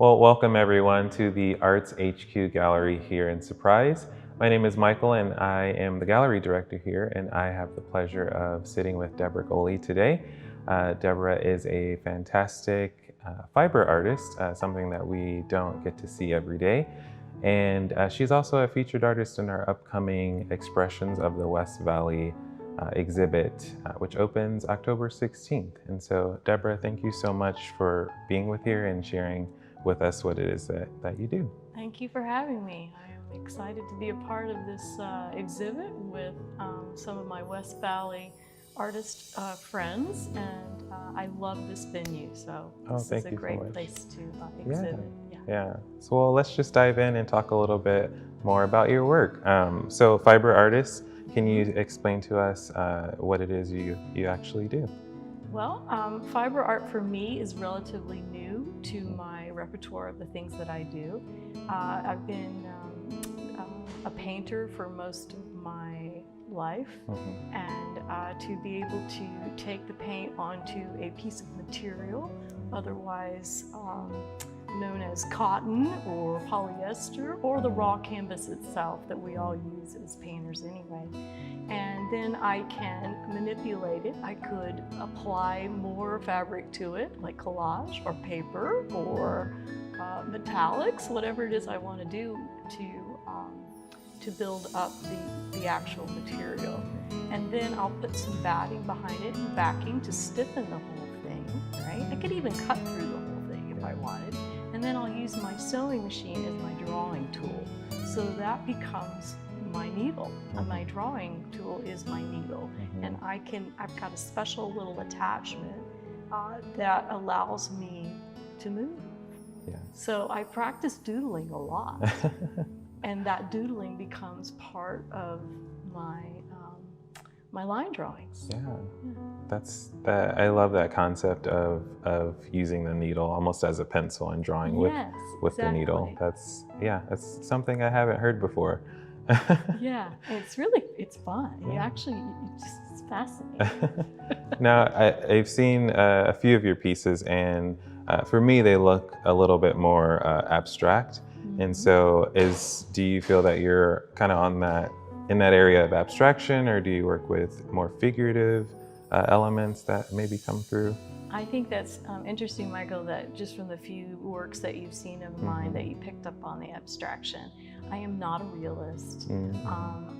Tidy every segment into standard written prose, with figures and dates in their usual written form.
Well, welcome everyone to the Arts HQ Gallery here in Surprise. My name is Michael and I am the gallery director here, and I have the pleasure of sitting with Debra Goley today. Debra is a fantastic fiber artist, something that we don't get to see every day. And she's also a featured artist in our upcoming Expressions of the West Valley exhibit, which opens October 16th. And so, Debra, thank you so much for being with here and sharing with us what it is that you do. Thank you for having me. I am excited to be a part of this exhibit with some of my West Valley artist friends, and I love this venue, so this is a great place to exhibit. Yeah. So well, let's just dive in and talk a little bit more about your work. So fiber artists, can you explain to us what it is you actually do? Well, fiber art for me is relatively new to my repertoire of the things that I do. I've been a painter for most of my life, and to be able to take the paint onto a piece of material, otherwise known as cotton or polyester, or the raw canvas itself that we all use as painters anyway. And then I can manipulate it. I could apply more fabric to it, like collage or paper or metallics, whatever it is I want to do to build up the actual material. And then I'll put some batting behind it and backing to stiffen the whole thing, right? I could even cut through the whole thing if I wanted. And then I'll use my sewing machine as my drawing tool. So that becomes my needle. And my drawing tool is my needle. And I've got a special little attachment that allows me to move. Yeah. So I practice doodling a lot. And that doodling becomes part of my my line drawings. Yeah. I love that concept of using the needle almost as a pencil and drawing with the needle. That's something I haven't heard before. Yeah, it's fun. Yeah. It's fascinating. Now, I've seen a few of your pieces, and for me, they look a little bit more abstract. And so, do you feel that you're kind of in that area of abstraction, or do you work with more figurative elements that maybe come through? I think that's interesting, Michael, that just from the few works that you've seen of mine that you picked up on the abstraction. I am not a realist.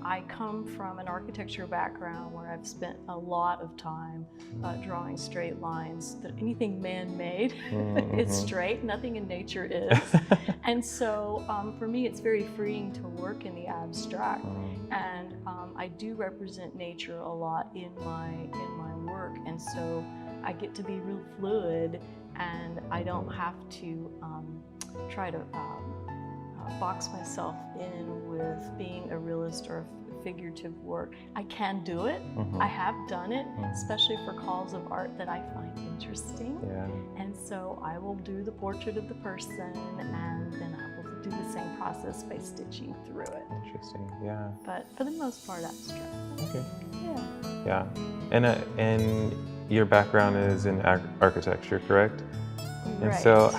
I come from an architecture background where I've spent a lot of time drawing straight lines. That anything man-made is straight, nothing in nature is. And so for me, it's very freeing to work in the abstract. And I do represent nature a lot in my work. And so I get to be real fluid, and I don't have to try to box myself in with being a realist or a figurative work. I can do it. I have done it, especially for calls of art that I find interesting. And so I will do the portrait of the person, and then I will do the same process by stitching through it. Interesting, yeah. But for the most part, abstract. Okay. Yeah. Yeah. And your background is in architecture, correct? And Right. so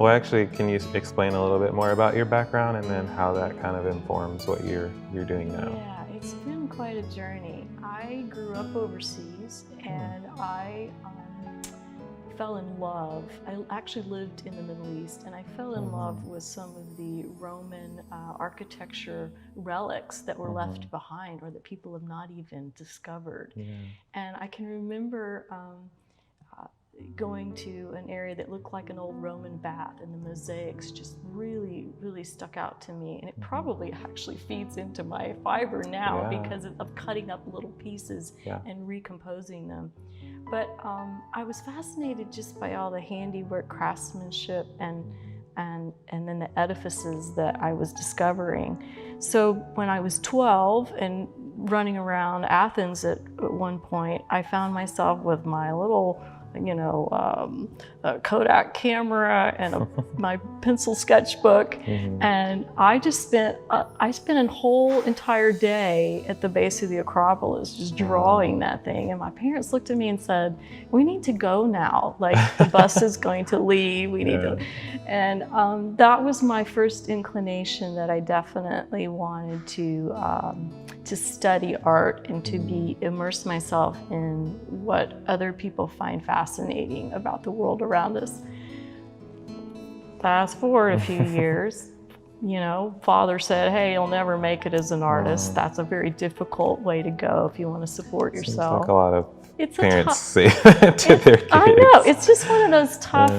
actually, can you explain a little bit more about your background and then how that kind of informs what you're doing now? Yeah, it's been quite a journey. I grew up overseas, and I fell in love. I actually lived in the Middle East, and I fell in love with some of the Roman architecture relics that were left behind, or that people have not even discovered. And I can remember going to an area that looked like an old Roman bath, and the mosaics just really, really stuck out to me. And it probably actually feeds into my fiber now because of cutting up little pieces and recomposing them. But I was fascinated just by all the handiwork, craftsmanship, and then the edifices that I was discovering. So when I was 12 and running around Athens at one point, I found myself with my little a Kodak camera and my pencil sketchbook, and I just spent a whole entire day at the base of the Acropolis just drawing that thing. And my parents looked at me and said, "We need to go now. Like the bus is going to leave. We need to." And that was my first inclination that I definitely wanted to study art and to immerse myself in what other people find fascinating about the world around us. Fast forward a few years, father said, "Hey, you'll never make it as an artist. That's a very difficult way to go if you want to support yourself." Seems like a lot of parents say that to their kids. I know, it's just one of those tough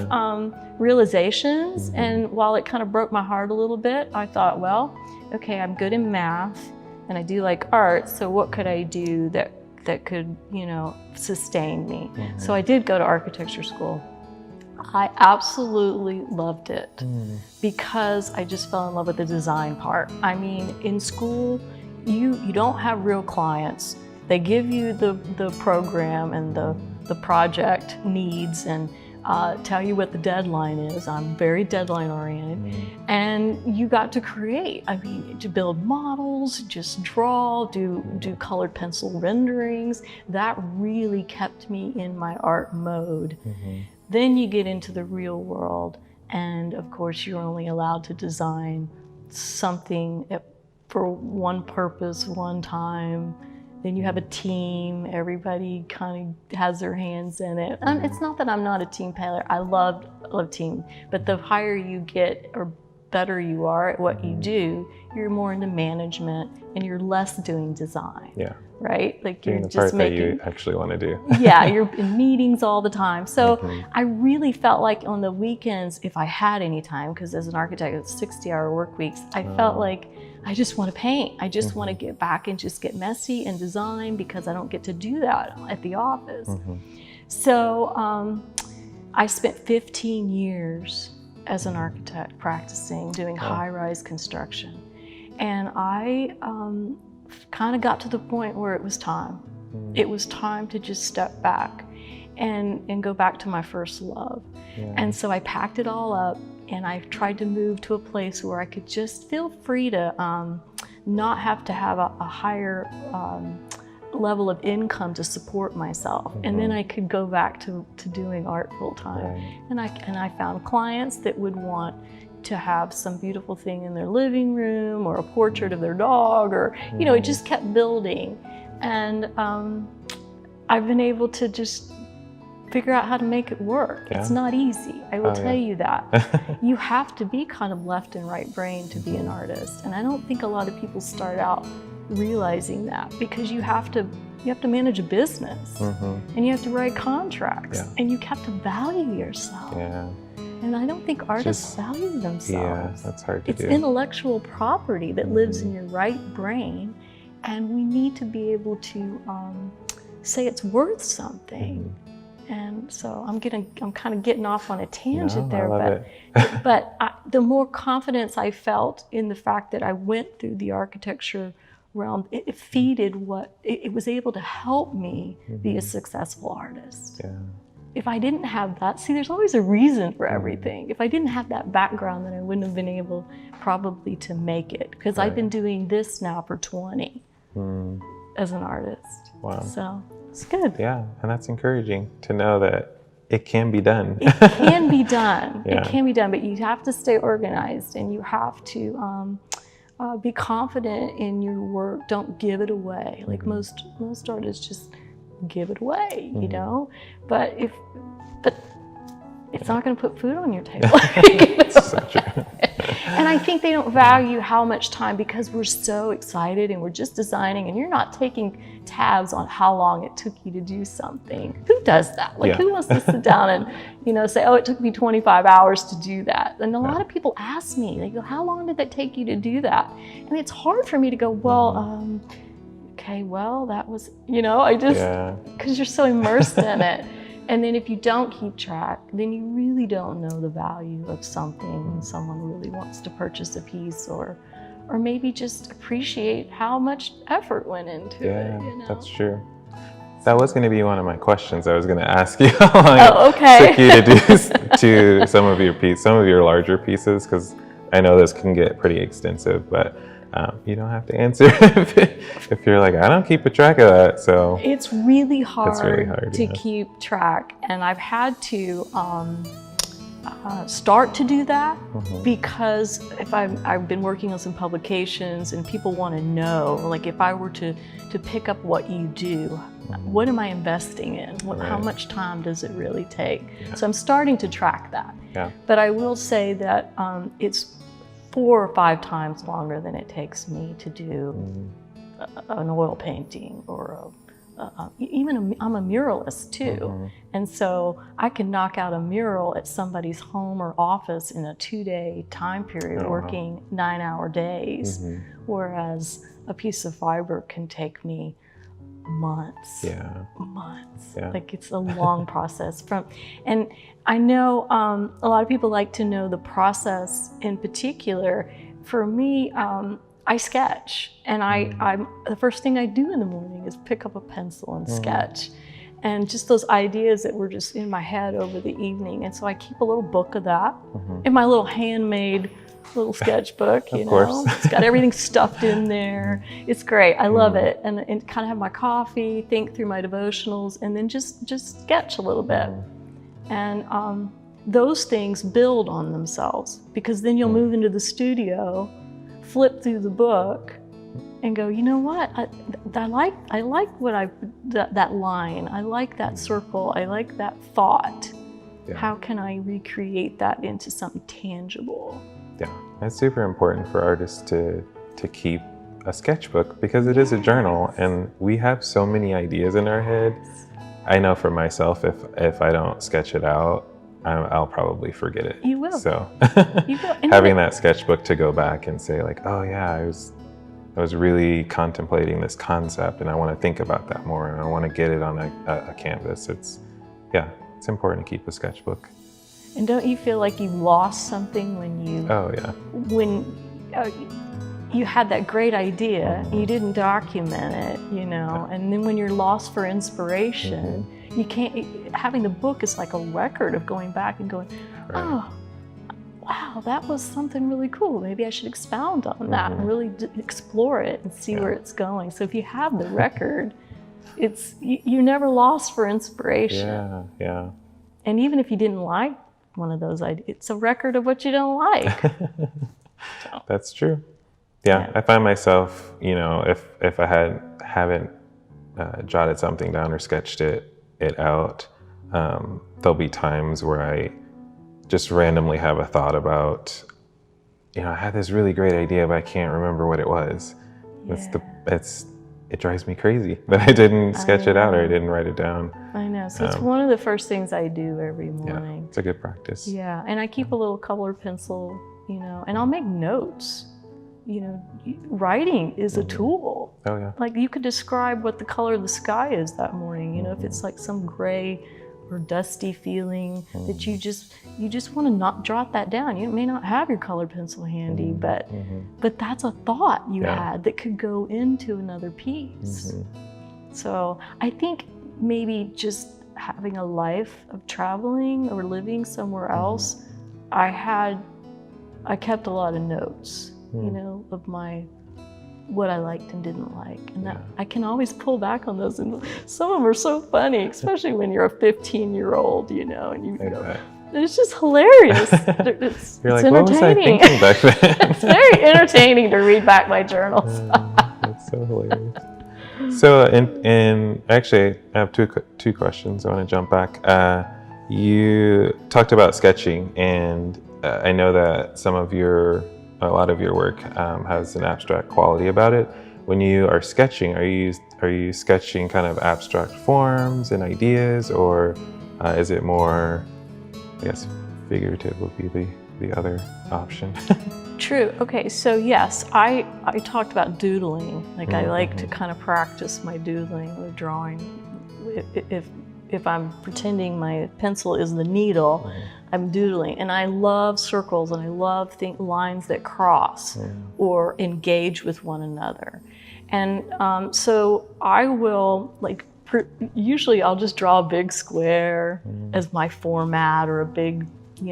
realizations. And while it kind of broke my heart a little bit, I thought, well, okay, I'm good in math and I do like art, so what could I do that could, sustain me? So I did go to architecture school. I absolutely loved it because I just fell in love with the design part. I mean, in school, you don't have real clients. They give you the program and the project needs and tell you what the deadline is. I'm very deadline oriented. And you got to create. I mean, to build models, just draw, do colored pencil renderings. That really kept me in my art mode. Then you get into the real world, and of course you're only allowed to design something for one purpose, one time. Then you have a team, everybody kind of has their hands in it. It's not that I'm not a team player, I love team, but the higher you get or better you are at what you do, you're more into management and you're less doing design. Right? Like you're the just part making, that you actually want to do. You're in meetings all the time. So I really felt like on the weekends, if I had any time, because as an architect, it's 60-hour work weeks, I felt like I just want to paint. I just want to get back and just get messy and design because I don't get to do that at the office. So I spent 15 years as an architect practicing, doing high-rise construction. And I kind of got to the point where it was time. It was time to just step back and go back to my first love. And so I packed it all up and I tried to move to a place where I could just feel free to not have to have a higher level of income to support myself. And then I could go back to doing art full time. And I found clients that would want to have some beautiful thing in their living room or a portrait of their dog, or it just kept building. And I've been able to just figure out how to make it work. It's not easy, I will tell you that. You have to be kind of left and right brain to be an artist, and I don't think a lot of people start out realizing that, because you have to manage a business and you have to write contracts and you have to value yourself. And I don't think artists value themselves. That's hard to do. It's intellectual property that lives in your right brain, and we need to be able to say it's worth something. And so I'm kind of getting off on a tangent there, but the more confidence I felt in the fact that I went through the architecture realm, it feeded it was able to help me be a successful artist. If I didn't have that, see, there's always a reason for everything. If I didn't have that background, then I wouldn't have been able probably to make it, because I've been doing this now for 20 as an artist. Wow. So it's good. Yeah, and that's encouraging to know that it can be done. It can be done. It can be done, but you have to stay organized and you have to be confident in your work. Don't give it away. Like most artists just give it away, but it's not going to put food on your table. So true. And I think they don't value how much time, because we're so excited and we're just designing and you're not taking tabs on how long it took you to do something. Who does that? Like who wants to sit down and say, oh, it took me 25 hours to do that? And a lot of people ask me, they go, how long did that take you to do that? And it's hard for me to go, well, okay, well, that was, I just, because you're so immersed in it. And then if you don't keep track, then you really don't know the value of something when someone really wants to purchase a piece, or maybe just appreciate how much effort went into it. That's true. That was going to be one of my questions. I was going to ask you how long okay. it took you to do to some of your larger pieces, because I know this can get pretty extensive, but you don't have to answer if you're like, I don't keep a track of that. So it's really hard, to yeah. keep track, and I've had to start to do that because if I've been working on some publications and people want to know, like if I were to pick up what you do, what am I investing in? How much time does it really take? Yeah. So I'm starting to track that. Yeah. But I will say that it's 4 or 5 times longer than it takes me to do an oil painting or I'm a muralist too. And so I can knock out a mural at somebody's home or office in a 2-day time period, working 9-hour days, whereas a piece of fiber can take me months. Months. Yeah. Like it's a long process. And I know a lot of people like to know the process in particular. For me, I sketch, and the first thing I do in the morning is pick up a pencil and sketch. And just those ideas that were just in my head over the evening. And so I keep a little book of that in my little handmade little sketchbook, you know. It's got everything stuffed in there. It's great. I love it. And kind of have my coffee, think through my devotionals, and then just sketch a little bit. And those things build on themselves, because then you'll move into the studio, flip through the book, and go, you know what? I like what that line. I like that circle. I like that thought. Yeah. How can I recreate that into something tangible? Yeah, it's super important for artists to keep a sketchbook, because it is a journal, and we have so many ideas in our head. I know for myself, if I don't sketch it out, I'll probably forget it. You will. So you will. having that sketchbook to go back and say like, oh yeah, I was really contemplating this concept, and I want to think about that more, and I want to get it on a canvas. It's important to keep a sketchbook. And don't you feel like you lost something when you? Oh yeah. When you had that great idea, you didn't document it, you know, and then when you're lost for inspiration, you can't. Having the book is like a record of going back and going, oh, wow, that was something really cool. Maybe I should expound on that and really explore it and see where it's going. So if you have the record, it's you're never lost for inspiration. Yeah, yeah. And even if you didn't like one of those ideas, it's a record of what you don't like. So. That's true. Yeah, I find myself, you know, if I haven't jotted something down or sketched it out, there'll be times where I just randomly have a thought about, you know, I had this really great idea, but I can't remember what it was. Yeah. It drives me crazy that I didn't sketch it out or I didn't write it down. I know. So it's one of the first things I do every morning. Yeah, it's a good practice. Yeah, and I keep a little colored pencil, you know, and I'll make notes. You know, writing is a tool. Oh yeah. Like you could describe what the color of the sky is that morning. You know, if it's like some gray or dusty feeling that you just want to not jot that down. You may not have your colored pencil handy, but that's a thought you had that could go into another piece. So I think maybe just having a life of traveling or living somewhere else, I kept a lot of notes, you know, of what I liked and didn't like. And that I can always pull back on those. And some of them are so funny, especially when you're a 15-year-old, you know, and you know, it's just hilarious. You're like, entertaining. What was I thinking back then? It's very entertaining to read back my journals. That's so hilarious. So, actually, I have two questions. I want to jump back. You talked about sketching, and I know that a lot of your work has an abstract quality about it. When you are sketching, are you sketching kind of abstract forms and ideas, or is it more, I guess, figurative would be the other option? True. Okay, so yes, I talked about doodling. Like I like to kind of practice my doodling or drawing. If I'm pretending my pencil is the needle, I'm doodling. And I love circles, and I love lines that cross or engage with one another. And so I will, like, usually I'll just draw a big square as my format, or a big,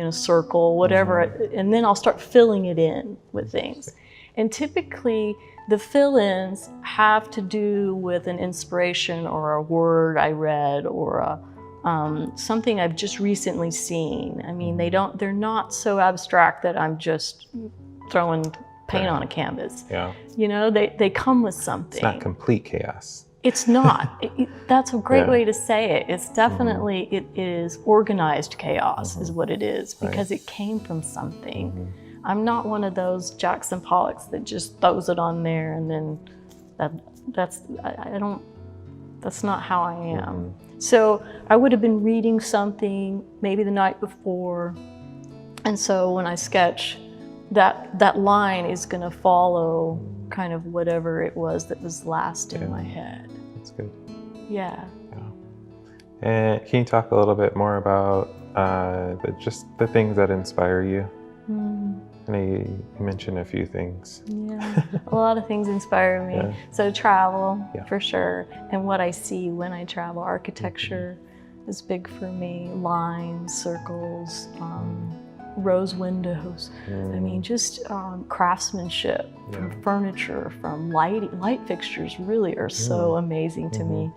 circle, whatever, and then I'll start filling it in with things. And typically the fill-ins have to do with an inspiration or a word I read, or something I've just recently seen. I mean, they're not so abstract that I'm just throwing paint on a canvas. Yeah. They come with something. It's not complete chaos. It's not. That's a great way to say it. It's definitely, it is organized chaos is what it is, because it came from something. I'm not one of those Jackson Pollocks that just throws it on there and then that's not how I am. So I would have been reading something maybe the night before, and so when I sketch, that line is going to follow kind of whatever it was that was last in my head. That's good. Yeah. And can you talk a little bit more about just the things that inspire you? I know you mentioned a few things. Yeah, a lot of things inspire me. So travel, for sure, and what I see when I travel. Architecture is big for me. Lines, circles, rose windows. I mean, just craftsmanship, from furniture, from light fixtures really are so amazing to me.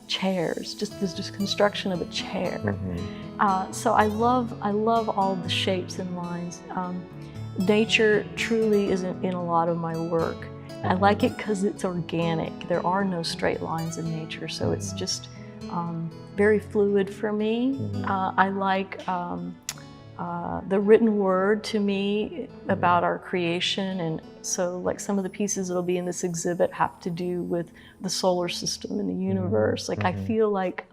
Chairs, just construction of a chair. So I love all the shapes and lines. Nature truly isn't in a lot of my work. I like it because it's organic. There are no straight lines in nature, so it's just very fluid for me. I like the written word to me about our creation, and so like some of the pieces that'll be in this exhibit have to do with the solar system and the universe. Like I feel like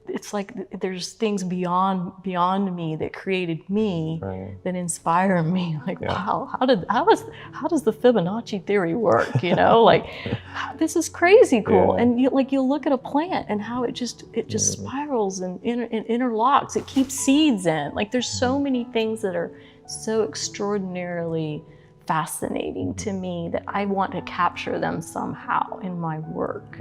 it's like there's things beyond me that created me, that inspire me. Like wow, how does the Fibonacci theory work? Like this is crazy cool. And you'll look at a plant and how it just spirals and interlocks. It keeps seeds in. Like there's so many things that are so extraordinarily fascinating to me that I want to capture them somehow in my work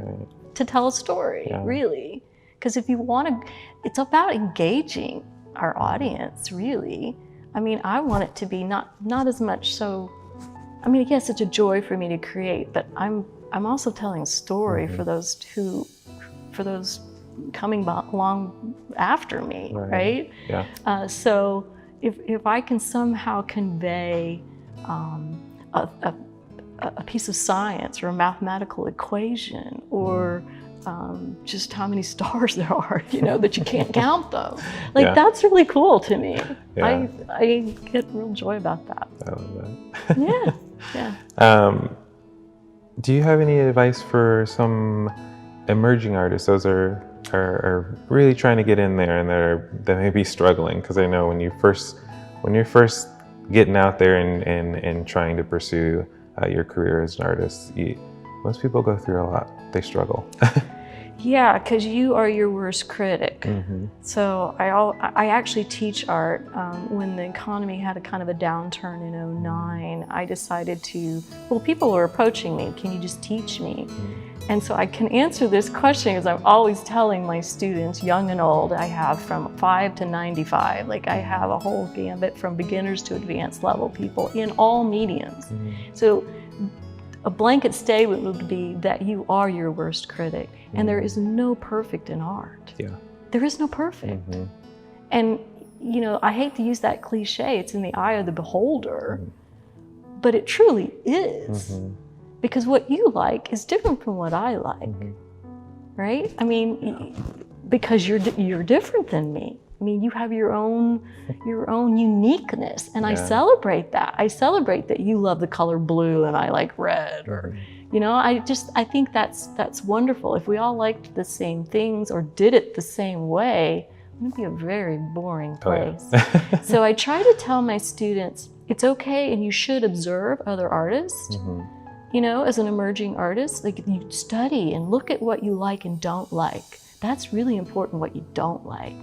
to tell a story, really. Because if you want to, it's about engaging our audience, really. I mean, I want it to be not as much so, I mean, yes, it's a joy for me to create, but I'm also telling a story for those coming along after me, right? So if I can somehow convey a piece of science or a mathematical equation, or just how many stars there are, that you can't count them. Like that's really cool to me. I get real joy about that. I love that. Do you have any advice for some emerging artists? Those are really trying to get in there, and they may be struggling, because I know when you're first getting out there and trying to pursue your career as an artist, most people go through a lot. They struggle. Yeah, because you are your worst critic. So I actually teach art. When the economy had a kind of a downturn in '09, I decided people were approaching me, can you just teach me? And so I can answer this question because I'm always telling my students, young and old, I have from 5 to 95. Like I have a whole gambit from beginners to advanced level people in all mediums. So a blanket statement would be that you are your worst critic, and there is no perfect in art. There is no perfect. And I hate to use that cliche, it's in the eye of the beholder, but it truly is. Because what you like is different from what I like, right? I mean, because you're different than me. I mean, you have your own uniqueness, and I celebrate that. I celebrate that you love the color blue and I like red, or I think that's wonderful. If we all liked the same things or did it the same way, it would be a very boring place. So I try to tell my students, it's okay and you should observe other artists. As an emerging artist, like you study and look at what you like and don't like. That's really important, what you don't like.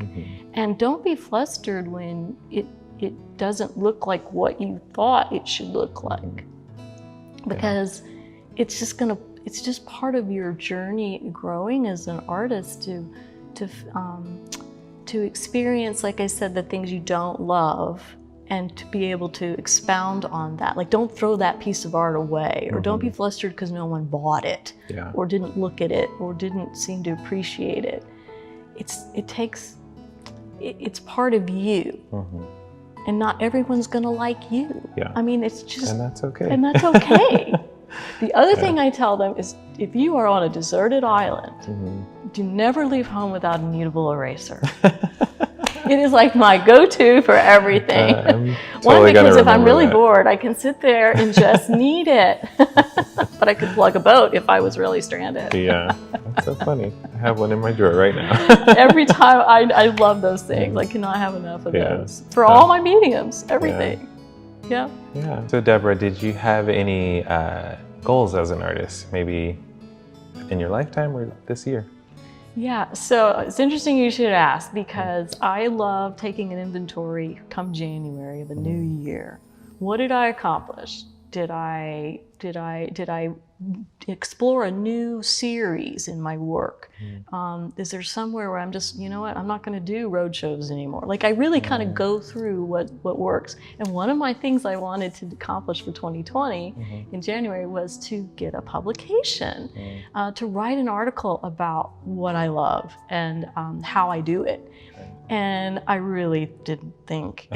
And don't be flustered when it doesn't look like what you thought it should look like. Because it's just gonna, it's just part of your journey growing as an artist to experience, like I said, the things you don't love, and to be able to expound on that. Like, don't throw that piece of art away, or don't be flustered because no one bought it, or didn't look at it, or didn't seem to appreciate it. It's part of you, and not everyone's gonna like you. I mean, it's just, and that's okay. And that's okay. The other thing I tell them is, if you are on a deserted island, do never leave home without a mutable eraser. It is like my go-to for everything. One, because if I'm really bored, I can sit there and just need it. But I could plug a boat if I was really stranded. Yeah, that's so funny. I have one in my drawer right now. Every time, I love those things. I cannot have enough of those. For all my mediums, everything. Yeah. So Debra, did you have any goals as an artist, maybe in your lifetime or this year? Yeah, so it's interesting you should ask, because I love taking an inventory come January of a new year. What did I accomplish? Did I explore a new series in my work? Is there somewhere where I'm just, you know what, I'm not going to do road shows anymore? Like, I really kind of go through what works. And one of my things I wanted to accomplish for 2020 in January was to get a publication, to write an article about what I love and how I do it. And I really didn't think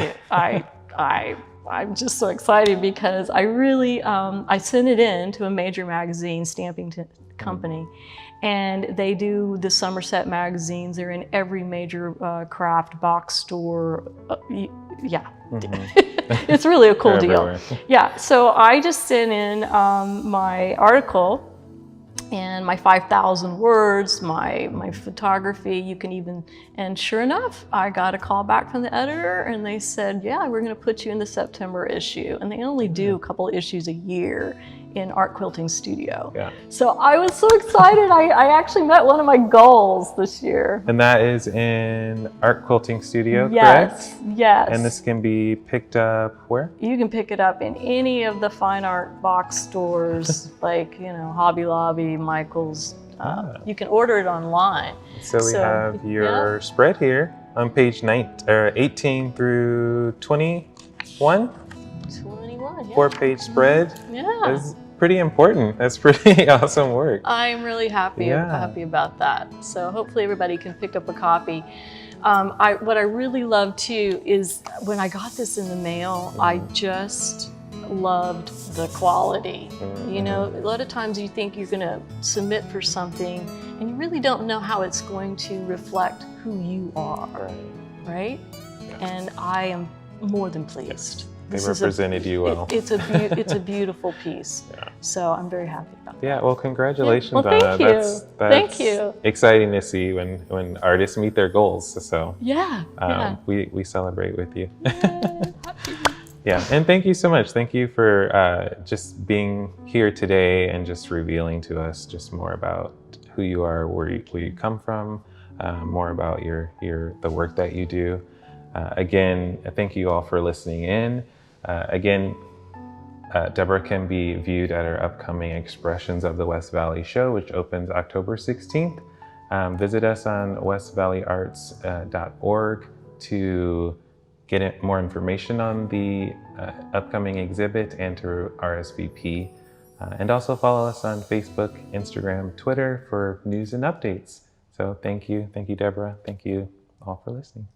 I'm just so excited, because I really, I sent it in to a major magazine stamping company, and they do the Somerset magazines. They're in every major craft box store. It's really a cool deal. Yeah, so I just sent in my article and my 5,000 words, my photography, you can even, and sure enough, I got a call back from the editor, and they said, yeah, we're gonna put you in the September issue. And they only do a couple of issues a year in Art Quilting Studio. So I was so excited. I actually met one of my goals this year. And that is in Art Quilting Studio, correct? Yes. And this can be picked up where? You can pick it up in any of the fine art box stores, like, you know, Hobby Lobby, Michael's. You can order it online. So we have your spread here on page 18 through 21. 21, yeah. 4-page spread. Yeah. That's pretty important. That's pretty awesome work. I'm really happy about that. So hopefully everybody can pick up a copy. What I really love too is when I got this in the mail, I just loved the quality. You know, a lot of times you think you're gonna submit for something and you really don't know how it's going to reflect who you are, right? And I am more than pleased. They represented you well. It's a beautiful piece. So I'm very happy about that. Yeah, well, congratulations on that. That's Thank you. Exciting to see when artists meet their goals. So we celebrate with you. Yeah, and thank you so much. Thank you for just being here today and just revealing to us just more about who you are, where you come from, more about the work that you do. Again, thank you all for listening in. Again, Debra can be viewed at our upcoming Expressions of the West Valley show, which opens October 16th. Visit us on westvalleyarts.org to get more information on the upcoming exhibit and to RSVP. And also follow us on Facebook, Instagram, Twitter for news and updates. So thank you, Debra. Thank you all for listening.